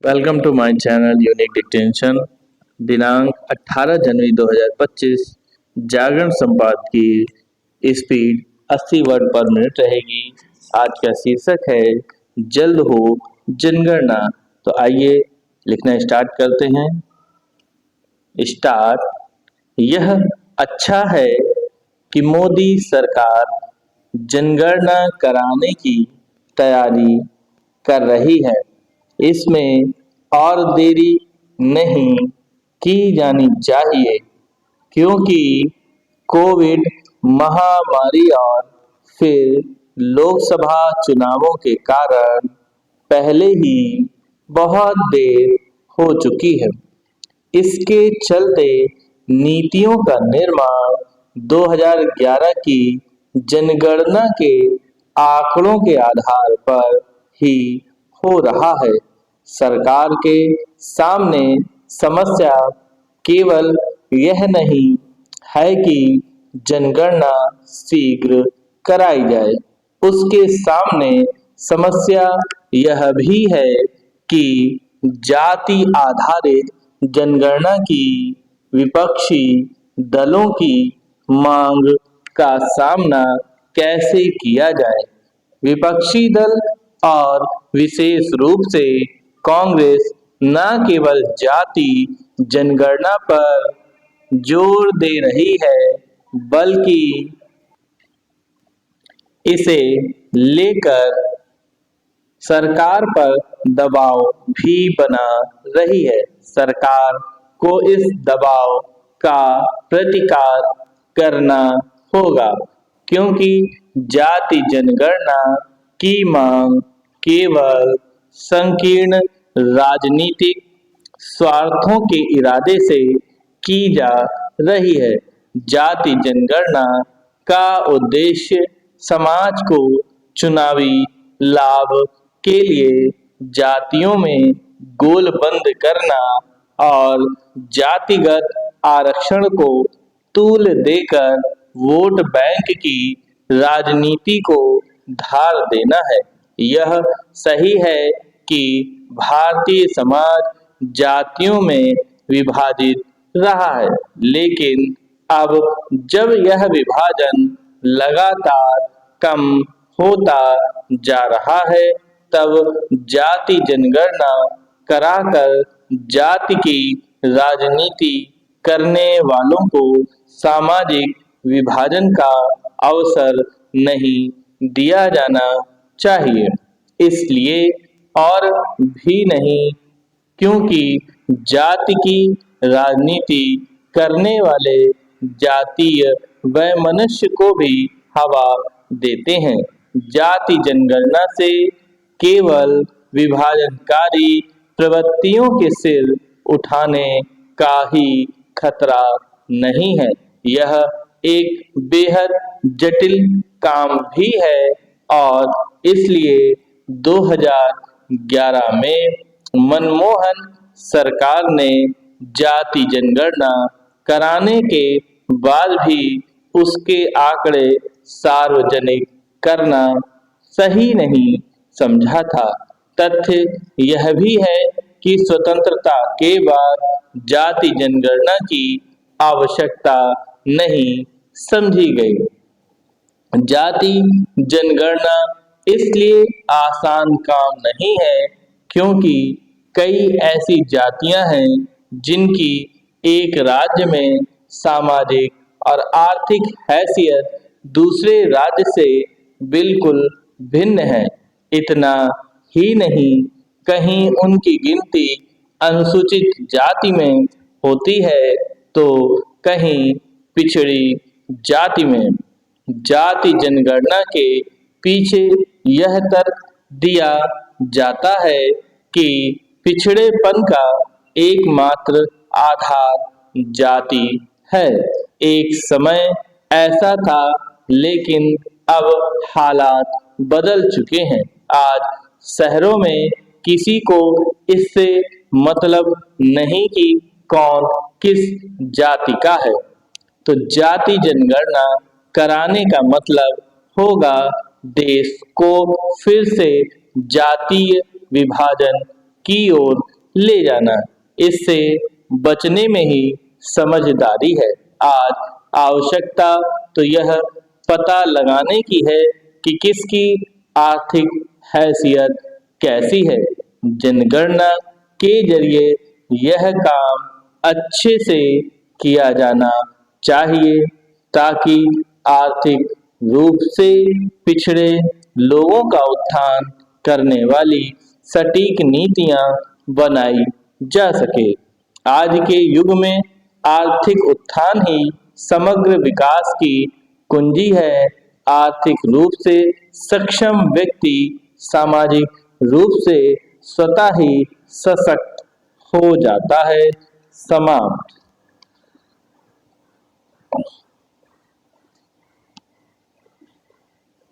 Welcome to my channel unique dictation. दिनांक 18 जनवरी 2025। जागरण संपाद की speed 80 word पर मिनट रहेगी। आज का शीर्षक है जल्द हो जनगणना। तो आइए लिखना स्टार्ट करते हैं। स्टार्ट। यह अच्छा है कि मोदी सरकार जनगणना कराने की तैयारी कर रही है। इसमें और देरी नहीं की जानी चाहिए, क्योंकि कोविड महामारी और फिर लोकसभा चुनावों के कारण पहले ही बहुत देर हो चुकी है। इसके चलते नीतियों का निर्माण 2011 की जनगणना के आंकड़ों के आधार पर ही हो रहा है। सरकार के सामने समस्या केवल यह नहीं है कि जनगणना शीघ्र कराई जाए, उसके सामने समस्या यह भी है कि जाति आधारित जनगणना की विपक्षी दलों की मांग का सामना कैसे किया जाए। विपक्षी दल और विशेष रूप से कांग्रेस न केवल जाति जनगणना पर जोर दे रही है, बल्कि इसे लेकर सरकार पर दबाव भी बना रही है। सरकार को इस दबाव का प्रतिकार करना होगा, क्योंकि जाति जनगणना की मांग केवल संकीर्ण राजनीतिक स्वार्थों के इरादे से की जा रही है। जाति जनगणना का उद्देश्य समाज को चुनावी लाभ के लिए जातियों में गोलबंद करना और जातिगत आरक्षण को तूल देकर वोट बैंक की राजनीति को धार देना है। यह सही है कि भारतीय समाज जातियों में विभाजित रहा है, लेकिन अब जब यह विभाजन लगातार कम होता जा रहा है, तब जाति जनगणना कराकर जाति की राजनीति करने वालों को सामाजिक विभाजन का अवसर नहीं दिया जाना चाहिए। इसलिए और भी नहीं, क्योंकि जाति की राजनीति करने वाले जातीय वैमनस्य को भी हवा देते हैं। जाति जनगणना से केवल विभाजनकारी प्रवृत्तियों के सिर उठाने का ही खतरा नहीं है, यह एक बेहद जटिल काम भी है। और इसलिए 2011 में मनमोहन सरकार ने जाति जनगणना कराने के बाद भी उसके आंकड़े सार्वजनिक करना सही नहीं समझा था। तथ्य यह भी है कि स्वतंत्रता के बाद जाति जनगणना की आवश्यकता नहीं समझी गई। जाति जनगणना इसलिए आसान काम नहीं है, क्योंकि कई ऐसी जातियां हैं जिनकी एक राज्य में सामाजिक और आर्थिक हैसियत दूसरे राज्य से बिल्कुल भिन्न है। इतना ही नहीं, कहीं उनकी गिनती अनुसूचित जाति में होती है तो कहीं पिछड़ी जाति में। जाति जनगणना के पीछे यह तर्क दिया जाता है कि पिछड़ेपन का एकमात्र आधार जाति है। एक समय ऐसा था, लेकिन अब हालात बदल चुके हैं। आज शहरों में किसी को इससे मतलब नहीं कि कौन किस जाति का है। तो जाति जनगणना कराने का मतलब होगा देश को फिर से जातीय विभाजन की ओर ले जाना। इससे बचने में ही समझदारी है। आज आवश्यकता तो यह पता लगाने की है कि किसकी आर्थिक हैसियत कैसी है। जनगणना के जरिए यह काम अच्छे से किया जाना चाहिए ताकि आर्थिक रूप से पिछड़े लोगों का उत्थान करने वाली सटीक नीतियां बनाई जा सके। आज के युग में आर्थिक उत्थान ही समग्र विकास की कुंजी है। आर्थिक रूप से सक्षम व्यक्ति सामाजिक रूप से स्वतः ही सशक्त हो जाता है। समाप्त।